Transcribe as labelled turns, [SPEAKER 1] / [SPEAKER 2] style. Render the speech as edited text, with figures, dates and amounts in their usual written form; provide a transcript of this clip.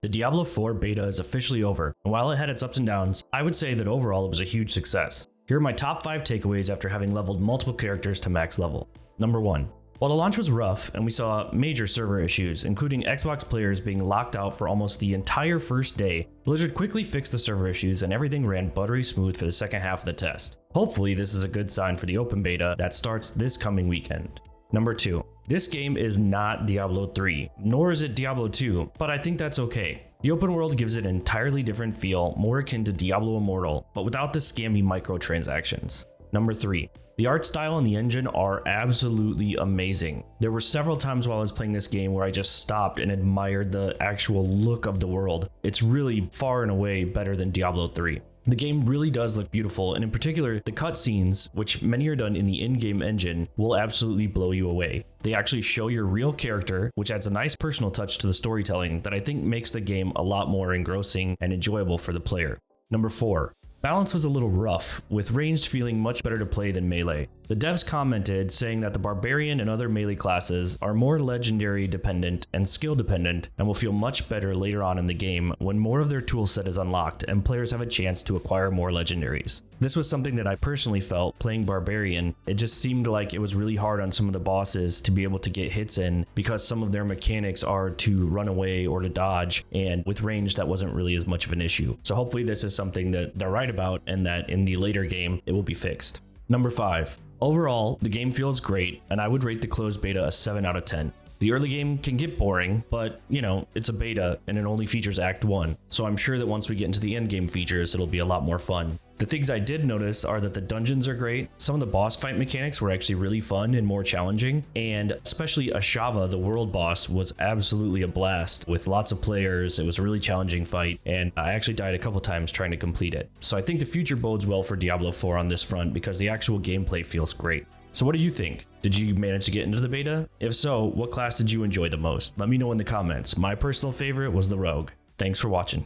[SPEAKER 1] The Diablo IV Beta is officially over, and while it had its ups and downs, I would say that overall it was a huge success. Here are my top 5 takeaways after having leveled multiple characters to max level. Number 1. While the launch was rough and we saw major server issues, including Xbox players being locked out for almost the entire first day, Blizzard quickly fixed the server issues and everything ran buttery smooth for the second half of the test. Hopefully this is a good sign for the open beta that starts this coming weekend. Number 2. This game is not Diablo 3, nor is it Diablo 2, but I think that's okay. The open world gives it an entirely different feel, more akin to Diablo Immortal, but without the scammy microtransactions. Number 3. The art style and the engine are absolutely amazing. There were several times while I was playing this game where I just stopped and admired the actual look of the world. It's really far and away better than Diablo 3. The game really does look beautiful, and in particular, the cutscenes, which many are done in the in-game engine, will absolutely blow you away. They actually show your real character, which adds a nice personal touch to the storytelling that I think makes the game a lot more engrossing and enjoyable for the player. Number 4. Balance was a little rough, with ranged feeling much better to play than melee. The devs commented saying that the barbarian and other melee classes are more legendary dependent and skill dependent and will feel much better later on in the game when more of their toolset is unlocked and players have a chance to acquire more legendaries. This was something that I personally felt playing barbarian. It just seemed like it was really hard on some of the bosses to be able to get hits in because some of their mechanics are to run away or to dodge, and with range that wasn't really as much of an issue. So hopefully this is something that they're right about and that in the later game it will be fixed. Number 5. Overall, the game feels great, and I would rate the closed beta a 7 out of 10. The early game can get boring, but you know, it's a beta and it only features Act 1, so I'm sure that once we get into the end game features, it'll be a lot more fun. The things I did notice are that the dungeons are great, some of the boss fight mechanics were actually really fun and more challenging, and especially Ashava, the world boss, was absolutely a blast with lots of players. It was a really challenging fight, and I actually died a couple times trying to complete it. So I think the future bodes well for Diablo 4 on this front because the actual gameplay feels great. So what do you think? Did you manage to get into the beta? If so, what class did you enjoy the most? Let me know in the comments. My personal favorite was the Rogue. Thanks for watching.